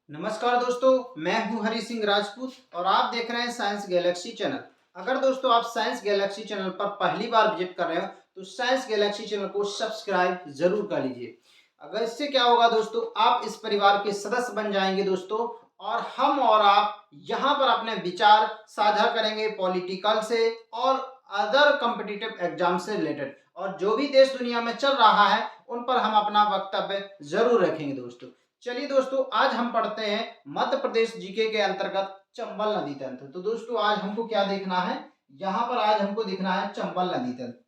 नमस्कार दोस्तों, मैं हूं हरी सिंह राजपूत और आप देख रहे हैं साइंस गैलेक्सी चैनल। अगर दोस्तों आप साइंस गैलेक्सी चैनल पर पहली बार विजिट कर रहे हो तो साइंस गैलेक्सी चैनल को सब्सक्राइब जरूर कर लीजिए। अगर इससे क्या होगा दोस्तों, आप इस परिवार के सदस्य बन जाएंगे दोस्तों। और हम और आप यहां पर अपने विचार साझा करेंगे पॉलिटिकल से और अदर कॉम्पिटिटिव एग्जाम से रिलेटेड, और जो भी देश दुनिया में चल रहा है उन पर हम अपना वक्तव्य जरूर रखेंगे दोस्तों। चलिए दोस्तों, आज हम पढ़ते हैं मध्य प्रदेश जीके के अंतर्गत चंबल नदी तंत्र। तो दोस्तों आज हमको क्या देखना है, यहाँ पर आज हमको देखना है चंबल नदी तंत्र।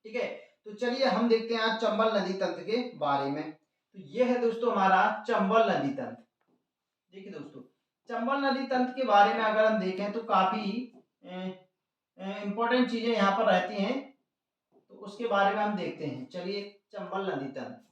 ठीक है, तो चलिए हम देखते हैं आज चंबल नदी तंत्र के बारे में। तो ये है दोस्तों हमारा चंबल नदी तंत्र। देखिए दोस्तों, चंबल नदी तंत्र के बारे में अगर हम देखें तो काफी इंपॉर्टेंट चीजें यहाँ पर रहती हैं, तो उसके बारे में हम देखते हैं। चलिए, चंबल नदी तंत्र।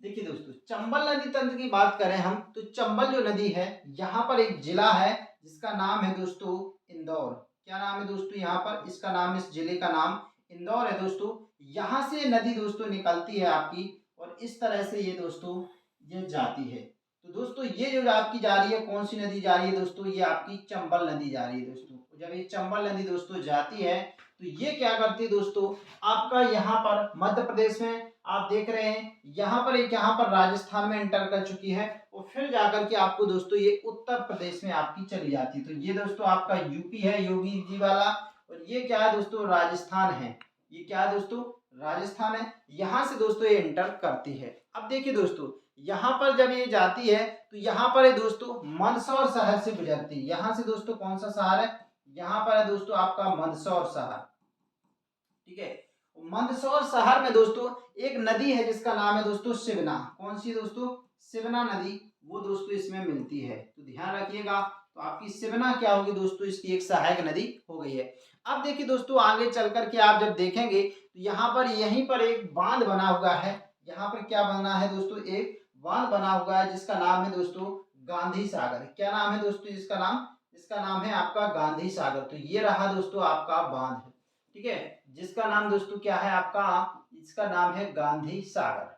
देखिए दोस्तों, चंबल नदी तंत्र की बात करें हम तो चंबल जो नदी है, यहाँ पर एक जिला है जिसका नाम है दोस्तों इंदौर। क्या नाम है दोस्तों, यहाँ पर इसका नाम, इस जिले का नाम इंदौर है दोस्तों। यहाँ से नदी दोस्तों निकलती है आपकी, और इस तरह से ये दोस्तों ये जाती है। तो दोस्तों ये जो आपकी जा रही है, कौन सी नदी जा रही है दोस्तों, ये आपकी चंबल नदी जा रही है दोस्तों। जब ये चंबल नदी दोस्तों जाती है तो ये क्या करती है दोस्तों, आपका यहाँ पर मध्य प्रदेश में आप देख रहे हैं, यहाँ पर एक, यहाँ पर राजस्थान में एंटर कर चुकी है और फिर जाकर के आपको दोस्तों ये उत्तर प्रदेश में आपकी चली जाती है। तो ये दोस्तों आपका यूपी है, योगी जी वाला, और ये क्या है दोस्तों, राजस्थान है। ये क्या है दोस्तों, राजस्थान है। यहाँ से दोस्तों ये एंटर करती है। अब देखिए दोस्तों, यहाँ पर जब ये जाती है तो यहाँ पर है दोस्तों मंदसौर शहर से गुजरती है। यहाँ से दोस्तों कौन सा शहर है, यहाँ पर है दोस्तों आपका मंदसौर शहर। ठीक है, मंदसौर शहर में दोस्तों एक नदी है जिसका नाम है दोस्तों शिवना। कौन सी दोस्तों, शिवना नदी, वो दोस्तों इसमें मिलती है। तो ध्यान रखिएगा, तो आपकी शिवना क्या होगी दोस्तों, इसकी एक सहायक नदी हो गई है। अब देखिए दोस्तों, आगे चल करके आप जब देखेंगे तो यहाँ पर, यहीं पर एक बांध बना हुआ है। यहाँ पर क्या बना है दोस्तों, एक बांध बना हुआ है जिसका नाम है दोस्तों गांधी सागर। क्या नाम है दोस्तों जिसका नाम, इसका नाम है आपका गांधी सागर। तो ये रहा दोस्तों आपका बांध। ठीक है, जिसका नाम दोस्तों क्या है आपका, इसका नाम है गांधी सागर।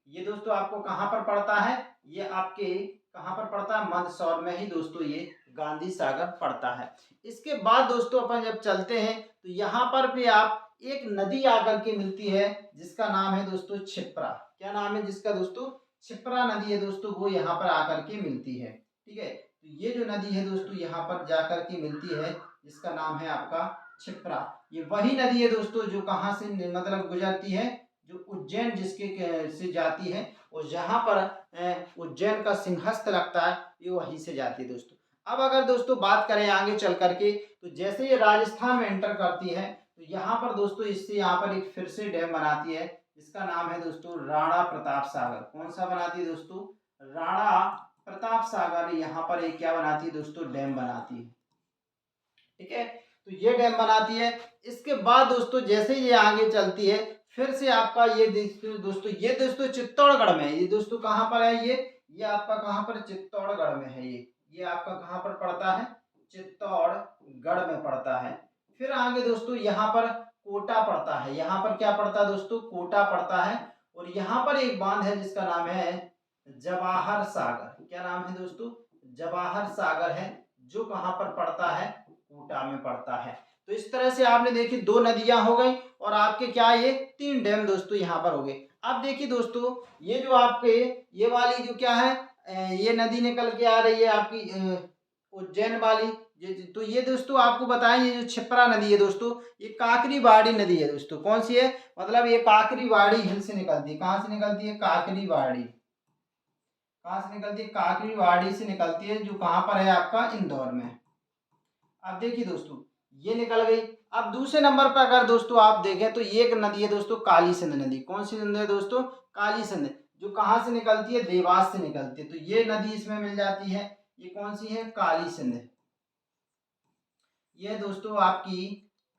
ये दोस्तों आपको कहां पर पड़ता है, ये आपके कहां पर पड़ता है, मंदसौर में ही दोस्तों ये गांधी सागर पड़ता है। इसके बाद दोस्तों अपन जब चलते हैं तो यहाँ पर भी आप एक नदी आकर के मिलती है जिसका नाम है दोस्तों छिप्रा। क्या नाम है जिसका दोस्तों, छिप्रा नदी है दोस्तों, वो यहाँ पर आकर के मिलती है। ठीक है, तो ये जो नदी है दोस्तों यहाँ पर जाकर के मिलती है जिसका नाम है आपका छिप्रा। ये वही नदी है दोस्तों जो कहाँ से मतलब गुजरती है, जो उज्जैन से जाती है, और जहाँ पर उज्जैन का सिंहस्थ लगता है, ये वहीं से जाती है दोस्तों। अब अगर दोस्तों बात करें आगे चल करके, तो जैसे ये राजस्थान में एंटर करती है तो यहाँ पर दोस्तों इससे यहाँ पर एक फिर से डैम बनाती है जिसका नाम है दोस्तों राणा प्रताप सागर। कौन सा बनाती है दोस्तों, राणा प्रताप सागर। यहाँ पर एक क्या बनाती है दोस्तों, डैम बनाती है। ठीक है, तो ये डैम बनाती है। इसके बाद दोस्तों जैसे ये आगे चलती है, फिर से आपका ये दोस्तों चित्तौड़गढ़ में है। ये दोस्तों कहाँ पर है, ये आपका कहाँ पर, चित्तौड़गढ़ में है। ये आपका कहाँ पर पड़ता है, चित्तौड़गढ़ में पड़ता है। फिर आगे दोस्तों यहाँ पर कोटा पड़ता है। यहाँ पर क्या पड़ता है दोस्तों, कोटा पड़ता है। और यहाँ पर एक बांध है जिसका नाम है जवाहर सागर। क्या नाम है दोस्तों, जवाहर सागर है, जो कहाँ पर पड़ता है, कोटा में पड़ता है। तो इस तरह से आपने देखी दो नदियां हो गई, और आपके क्या, ये तीन डैम दोस्तों यहाँ पर हो गए। अब देखिए दोस्तों, ये जो आपके ये वाली जो क्या है, ये नदी निकल के आ रही है आपकी उज्जैन वाली। तो ये दोस्तों आपको बताएं, ये जो छिप्रा नदी है दोस्तों, ये काकरीवाड़ी नदी है दोस्तों। कौन सी है, मतलब ये काकरीवाड़ी हिल से निकलती है। कहाँ से निकलती है, काकरीवाड़ी। कहाँ से निकलती है, काकरीवाड़ी से निकलती है, जो कहाँ पर है आपका, इंदौर में। अब देखिए दोस्तों, ये निकल गई। अब दूसरे नंबर पर अगर दोस्तों आप देखें तो ये एक नदी है दोस्तों काली सिंध नदी। कौन सी नदी है दोस्तों, काली सिंध, जो कहाँ से निकलती है, देवास से निकलती है। तो ये नदी इसमें मिल जाती है। ये कौन सी है, काली सिंध। ये दोस्तों आपकी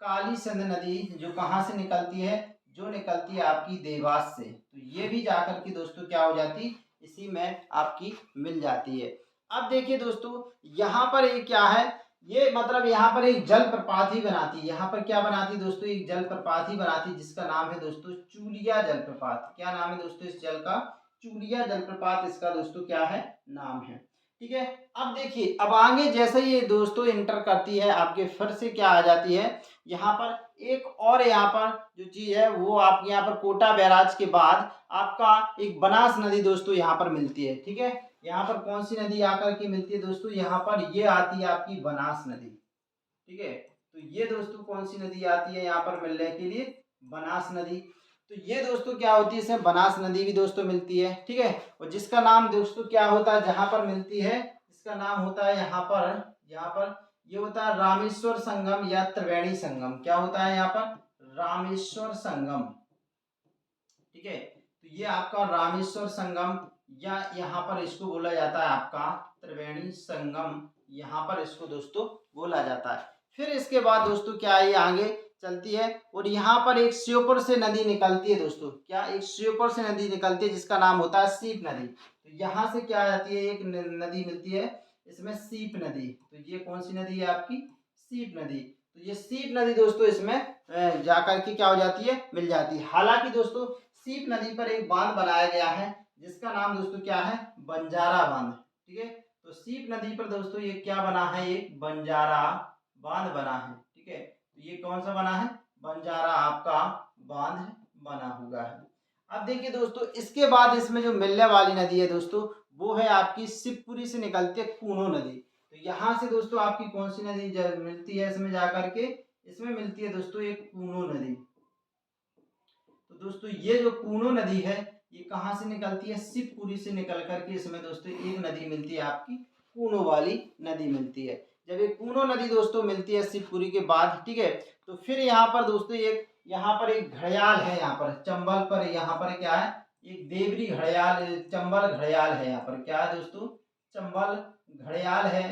काली सिंध नदी जो कहाँ से निकलती है, जो निकलती है आपकी देवास से। तो ये भी जाकर के दोस्तों क्या हो जाती, इसी में आपकी मिल जाती है। अब देखिए दोस्तों, यहाँ पर ये क्या है, ये मतलब यहाँ पर एक जल प्रपात ही बनाती है। यहाँ पर क्या बनाती है दोस्तों, एक जल प्रपात ही बनाती है जिसका नाम है दोस्तों चूलिया जलप्रपात। क्या नाम है दोस्तों इस जल का, चूड़िया जलप्रपात इसका दोस्तों क्या है, नाम है। ठीक है, अब देखिए अब आगे जैसे ये दोस्तों इंटर करती है आपके फिर से क्या आ जाती है यहाँ पर एक और यहाँ पर जो चीज है वो आपके यहाँ पर कोटा बैराज के बाद आपका एक बनास नदी दोस्तों यहाँ पर मिलती है। ठीक है, यहाँ पर कौन सी नदी आकर के मिलती है दोस्तों, यहाँ पर ये आती है आपकी बनास नदी। ठीक है, तो ये दोस्तों कौन सी नदी आती है यहाँ पर मिलने के लिए, बनास नदी। तो ये दोस्तों क्या होती है, इसमें बनास नदी भी दोस्तों मिलती है। ठीक है, और जिसका नाम दोस्तों क्या होता है जहां पर मिलती है, इसका नाम होता है यहाँ पर ये होता है रामेश्वर संगम या त्रिवेणी संगम। क्या होता है यहाँ पर, रामेश्वर संगम। ठीक है, तो ये आपका रामेश्वर संगम या यहाँ पर इसको बोला जाता है आपका त्रिवेणी संगम, यहाँ पर इसको दोस्तों बोला जाता है। फिर इसके बाद दोस्तों क्या है, ये आगे चलती है और यहाँ पर एक श्योपुर से नदी निकलती है दोस्तों। क्या, एक श्योपुर से नदी निकलती है जिसका नाम होता है सीप नदी। तो यहाँ से क्या आ जाती है, एक नदी मिलती है इसमें सीप नदी। तो ये कौन सी नदी है आपकी, सीप नदी। तो ये सीप नदी दोस्तों इसमें जाकर के क्या हो जाती है, मिल जाती है। हालांकि दोस्तों सीप नदी पर एक बांध बनाया गया है जिसका नाम दोस्तों क्या है, बंजारा बांध। ठीक है, तो सीप नदी पर दोस्तों ये क्या बना है, एक बंजारा बांध बना है। ठीक है, तो ये कौन सा बना है, बंजारा आपका बांध बना हुआ है। अब देखिए दोस्तों इसके बाद इसमें जो मिलने वाली नदी है दोस्तों वो है आपकी शिवपुरी से निकलती है कूनो नदी। तो यहाँ से दोस्तों आपकी कौन सी नदी मिलती है इसमें जाकर के, इसमें मिलती है दोस्तों एक कूनो नदी। तो दोस्तों ये जो कूनो नदी है ये कहाँ से निकलती है, शिवपुरी से निकल करके इसमें दोस्तों एक नदी मिलती है आपकी कूनो वाली नदी मिलती है। जब ये कूनो नदी दोस्तों मिलती है शिवपुरी के बाद, ठीक है, तो फिर यहाँ पर दोस्तों एक यहाँ पर एक घड़ियाल है, यहाँ पर चंबल पर यहाँ पर क्या है, एक देवरी घड़ियाल, चंबल घड़ियाल है। यहाँ पर क्या है दोस्तों, चंबल घड़ियाल है,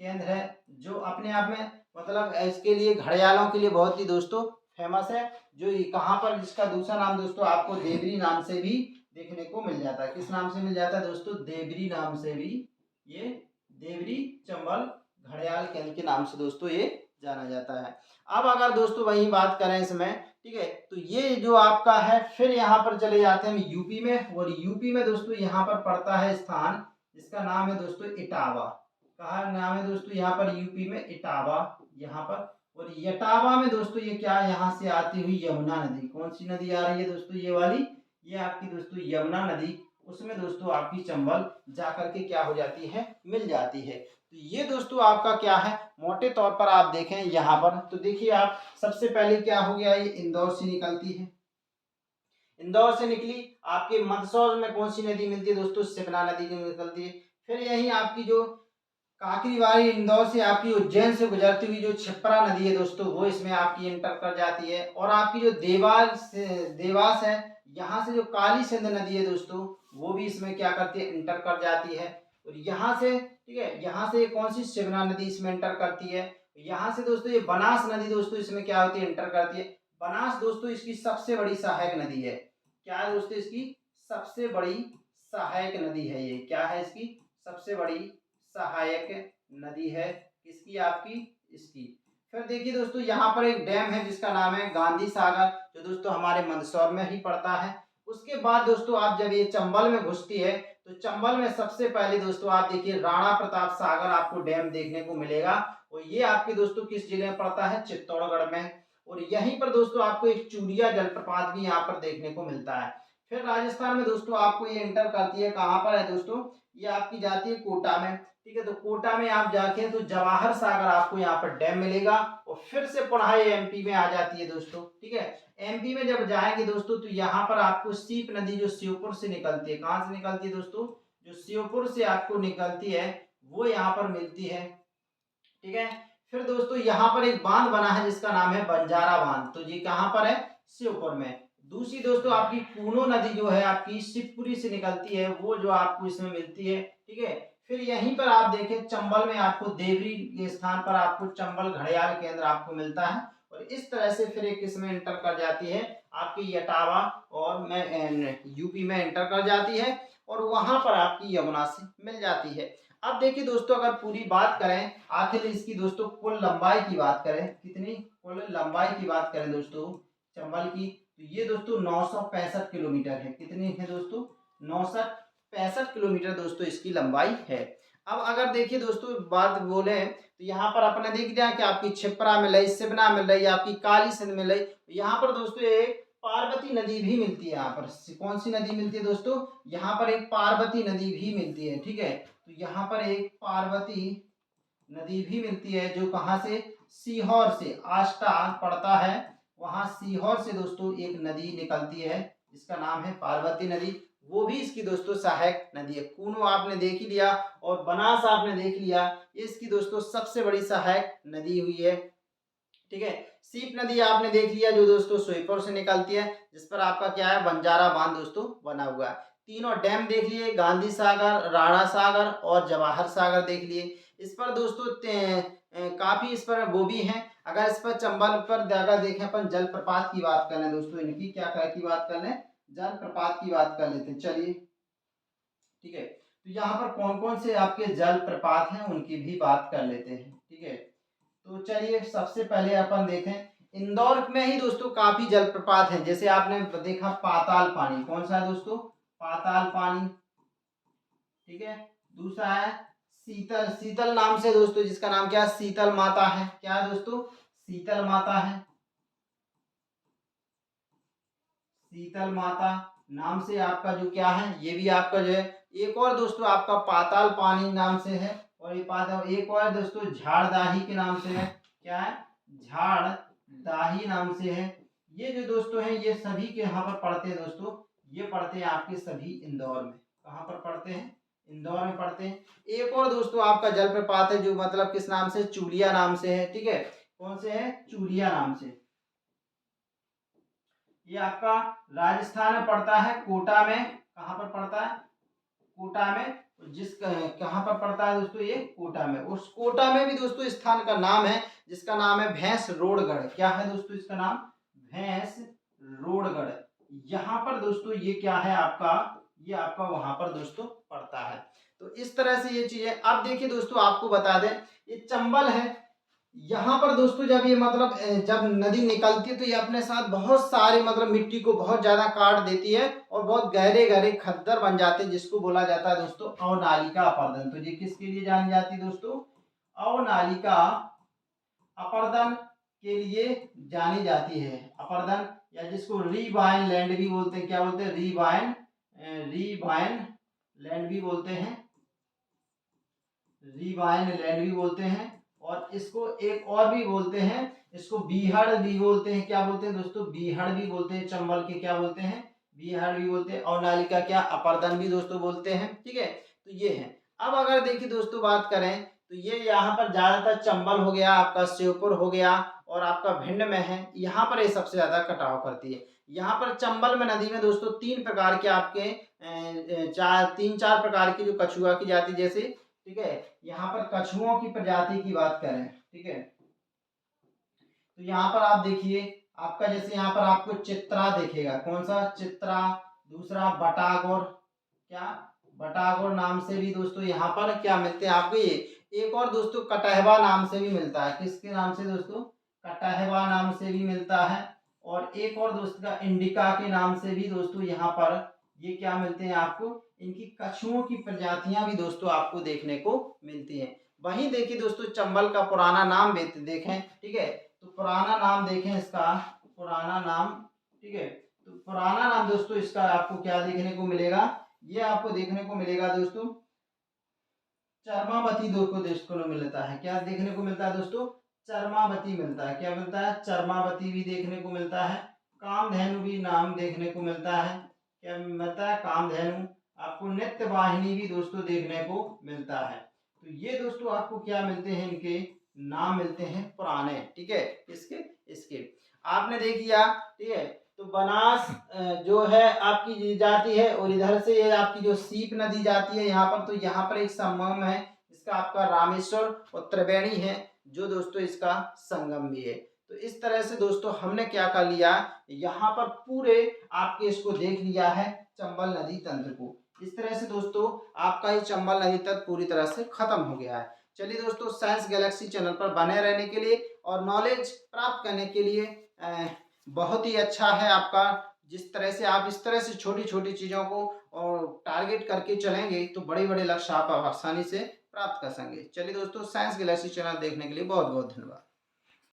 केंद्र है जो अपने आप में मतलब इसके लिए घड़ियालों के लिए बहुत ही दोस्तों फेमस है। जो कहाँ पर, जिसका दूसरा नाम दोस्तों आपको देवरी नाम से भी देखने को मिल जाता है। किस नाम से मिल जाता है दोस्तों, देवरी नाम से भी, ये देवरी चंबल घड़ियाल केंद्र के नाम से दोस्तों ये जाना जाता है। अब अगर दोस्तों वही बात करें इसमें, ठीक है, तो ये जो आपका है फिर यहाँ पर चले जाते हैं हम यूपी में, और यूपी में दोस्तों यहाँ पर पड़ता है स्थान जिसका नाम है दोस्तों इटावा। कहा नाम है दोस्तों यहाँ पर यूपी में इटावा यहाँ पर। और यटावा में दोस्तों ये क्या, यहाँ से आती हुई यमुना नदी, कौन सी नदी आ रही है दोस्तों, ये वाली, ये आपकी दोस्तों यमुना नदी, उसमें दोस्तों आपकी चंबल जाकर के क्या हो जाती है, मिल जाती है। तो ये दोस्तों आपका क्या है, मोटे तौर पर आप देखें यहाँ पर, तो देखिए आप सबसे पहले क्या हो गया, ये इंदौर से निकलती है। इंदौर से निकली, आपके मंदसौर में कौन सी नदी मिलती है दोस्तों, शिप्रा नदी निकलती है। फिर यही आपकी जो काकरीवाली इंदौर से आपकी उज्जैन से गुजरती हुई जो छिप्रा नदी है दोस्तों वो इसमें आपकी इंटर कर जाती है। और आपकी जो देवास है, यहाँ से जो काली सिंध नदी है दोस्तों वो भी इसमें क्या करती है, इंटर कर जाती है। और यहाँ से, ठीक है, यहाँ से कौन सी शिवना नदी इसमें इंटर करती है। यहाँ से दोस्तों ये बनास नदी दोस्तों इसमें क्या होती है, इंटर करती है। बनास दोस्तों इसकी सबसे बड़ी सहायक नदी है। क्या है दोस्तों, इसकी सबसे बड़ी सहायक नदी है। ये क्या है, इसकी सबसे बड़ी सहायक नदी है, किसकी, आपकी, इसकी। फिर देखिए दोस्तों यहाँ पर एक डैम है जिसका नाम है गांधी सागर, जो दोस्तों हमारे मंदसौर में ही पड़ता है। उसके बाद दोस्तों आप जब ये चंबल में घुसती है तो चंबल में सबसे पहले दोस्तों आप देखिए राणा प्रताप सागर आपको डैम देखने को मिलेगा। और ये आपके दोस्तों किस जिले में पड़ता है, चित्तौड़गढ़ में। और यहीं पर दोस्तों आपको एक चूड़िया जलप्रपात भी यहाँ पर देखने को मिलता है। फिर राजस्थान में दोस्तों आपको ये इंटर करती है, कहाँ पर है दोस्तों, ये आपकी जाती है कोटा में। ठीक है, तो कोटा में आप जाके तो जवाहर सागर आपको यहाँ पर डैम मिलेगा। और फिर से पुनः ये एमपी में आ जाती है दोस्तों। ठीक है, एमपी में जब जाएंगे दोस्तों तो यहाँ पर आपको सीप नदी जो श्योपुर से निकलती है, कहाँ से निकलती है दोस्तों, जो श्योपुर से आपको निकलती है वो यहाँ पर मिलती है। ठीक है, फिर दोस्तों यहाँ पर एक बांध बना है जिसका नाम है बंजारा बांध, तो ये कहाँ पर है, श्योपुर में। दूसरी दोस्तों आपकी कूनो नदी जो है आपकी शिवपुरी से निकलती है, वो जो आपको इसमें मिलती है। ठीक है, फिर यहीं पर आप देखें चंबल में आपको देवरी के स्थान पर आपको चंबल घड़ियाल केंद्र आपको मिलता है। और इस तरह से फिर एक इसमें इंटर कर जाती है आपकी यटावा, और में यूपी में इंटर कर जाती है और वहां पर आपकी यमुना से मिल जाती है। अब देखिए दोस्तों अगर पूरी बात करें आखिर इसकी दोस्तों कुल लंबाई की बात करें, कितनी कुल लंबाई की बात करें दोस्तों चंबल की, तो ये दोस्तों 965 किलोमीटर है। कितनी है दोस्तों, 65 किलोमीटर दोस्तों इसकी लंबाई है। अब अगर देखिए दोस्तों बात बोले तो यहाँ पर अपने देख लिया कि आपकी क्षिप्रा मिल रही, सिवना मिल रही, आपकी काली सिंध मिल रही। यहाँ पर दोस्तों एक पार्वती नदी भी मिलती है। यहाँ पर कौन सी नदी मिलती है दोस्तों? यहाँ पर एक पार्वती नदी भी मिलती है। ठीक है, तो यहाँ पर एक पार्वती नदी भी मिलती है जो कहाँ से? सीहोर से। आष्टा पड़ता है वहां सीहोर से दोस्तों एक नदी निकलती है जिसका नाम है पार्वती नदी। वो भी इसकी दोस्तों सहायक नदी है। कूनो आपने देख ही लिया और बनास आपने देख लिया, इसकी दोस्तों सबसे बड़ी सहायक नदी हुई है। ठीक है, सीप नदी आपने देख लिया जो दोस्तों सोईपुर से निकलती है, जिस पर आपका क्या है? बंजारा बांध दोस्तों बना हुआ है। तीनों डैम देख लिए, गांधी सागर, राणा सागर और जवाहर सागर देख लिए। इस पर दोस्तों काफी इस पर वो भी हैं। अगर इस पर चंबल पर अगर देखें अपन जलप्रपात की बात कर लें दोस्तों, इनकी क्या की बात कर लें? जलप्रपात की बात कर लेते हैं। चलिए ठीक है, तो यहाँ पर कौन कौन से आपके जलप्रपात हैं उनकी भी बात कर लेते हैं। ठीक है, तो चलिए सबसे पहले अपन देखें इंदौर में ही दोस्तों काफी जलप्रपात हैं। जैसे आपने देखा पाताल पानी, कौन सा है दोस्तों? पाताल पानी। ठीक है, दूसरा है शीतल, शीतल नाम से दोस्तों जिसका नाम क्या है? शीतल माता है। क्या है दोस्तों? शीतल माता है। शीतल माता नाम से आपका जो क्या है, ये भी आपका जो है। एक और दोस्तों आपका पाताल पानी नाम से है, और ये पाताल एक और दोस्तों झाड़दाही के नाम से है। क्या है? झाड़दाही नाम से है। ये जो दोस्तों हैं ये सभी के यहाँ पर पढ़ते हैं दोस्तों, ये पढ़ते हैं आपके सभी इंदौर में। कहाँ पर पढ़ते हैं? इंदौर में पढ़ते हैं। एक और दोस्तों आपका जलप्रपात है जो मतलब किस नाम से? चूलिया नाम से है। ठीक है, कौन से है? चूलिया नाम से। ये आपका राजस्थान में पड़ता है, कोटा में। कहाँ पर पड़ता है? कोटा में। जिस कहाँ पर पड़ता है दोस्तों? ये कोटा में। उस कोटा में भी दोस्तों स्थान का नाम है जिसका नाम है भैंस रोडगढ़। क्या है दोस्तों इसका नाम? भैंस रोडगढ़। यहाँ पर दोस्तों ये क्या है आपका? ये आपका वहां पर दोस्तों पड़ता है। तो इस तरह से ये चीजें। अब देखिए दोस्तों आपको बता दें, ये चंबल है। यहाँ पर दोस्तों जब ये मतलब जब नदी निकलती है तो ये अपने साथ बहुत सारे मतलब मिट्टी को बहुत ज्यादा काट देती है और बहुत गहरे गहरे खद्दर बन जाते हैं, जिसको बोला जाता है दोस्तों अवनालिका अपर्दन। तो ये किसके लिए जानी जाती है दोस्तों? अवनालिका अपर्दन के लिए जानी जाती है। अपर्दन, या जिसको रीवाइन लैंड भी बोलते हैं। क्या बोलते हैं? रीवाइन, रीवाइन लैंड भी बोलते हैं। रीवाइन लैंड भी बोलते हैं। और इसको एक और भी बोलते हैं, इसको बीहड़ भी बोलते हैं। क्या बोलते हैं दोस्तों? बीहड़ भी बोलते हैं। चंबल के क्या बोलते हैं? बीहड़ भी बोलते हैं। और नालिका क्या? अपर्दन भी दोस्तों बोलते हैं। ठीक है, तो ये है। अब अगर देखिए दोस्तों बात करें तो ये यहाँ पर ज्यादातर चंबल हो गया, आपका श्योपुर हो गया और आपका भिंड में है। यहाँ पर ये सबसे ज्यादा कटाव करती है। यहाँ पर चंबल में नदी में दोस्तों तीन प्रकार के आपके तीन चार प्रकार की जो कछुआ की जाति जैसे। ठीक है, यहाँ पर कछुओं की प्रजाति की बात करें। ठीक है, तो यहाँ पर आप देखिए आपका जैसे यहाँ पर आपको चित्रा देखेगा। कौन सा? चित्रा। दूसरा बटागोर। क्या? बटागोर नाम से भी दोस्तों यहाँ पर क्या मिलते हैं आपको? ये एक और दोस्तों कटहवा नाम से भी मिलता है। किसके नाम से दोस्तों? कटहवा नाम से भी मिलता है। और एक और दोस्तों का इंडिका के नाम से भी दोस्तों यहाँ पर ये क्या मिलते हैं आपको? इनकी कछुओं की प्रजातियां भी दोस्तों आपको देखने को मिलती हैं। वहीं देखिए दोस्तों चंबल का पुराना नाम देखें। ठीक है, तो पुराना नाम देखें इसका, पुराना नाम। ठीक है, तो पुराना नाम दोस्तों इसका आपको क्या देखने को मिलेगा? ये आपको देखने को मिलेगा दोस्तों चरमावती देखने को मिलता है। क्या देखने को मिलता है दोस्तों? चरमावती मिलता है। क्या मिलता है? चरमावती भी देखने को मिलता है। कामधेनु भी नाम देखने को मिलता है। क्या मिलता है? कामधेनु। आपको नित्य वाहिनी भी दोस्तों देखने को मिलता है। तो ये दोस्तों आपको क्या मिलते हैं? इनके नाम मिलते हैं पुराने। ठीक है, इसके इसके आपने देख लिया। ठीक है, तो बनास जो है आपकी जाती है और इधर से ये आपकी जो सीप नदी जाती है यहाँ पर। तो यहाँ पर एक संगम है इसका आपका रामेश्वर और त्रिवेणी है जो दोस्तों इसका संगम भी है। तो इस तरह से दोस्तों हमने क्या कर लिया, यहाँ पर पूरे आपके इसको देख लिया है चंबल नदी तंत्र को। इस तरह से दोस्तों आपका ये चंबल नदी तक पूरी तरह से खत्म हो गया है। चलिए दोस्तों साइंस गैलेक्सी चैनल पर बने रहने के लिए और नॉलेज प्राप्त करने के लिए बहुत ही अच्छा है आपका। जिस तरह से आप इस तरह से छोटी छोटी चीज़ों को और टारगेट करके चलेंगे तो बड़े-बड़े लक्ष्य आप आसानी से प्राप्त कर सकेंगे। चलिए दोस्तों, साइंस गैलेक्सी चैनल देखने के लिए बहुत-बहुत धन्यवाद।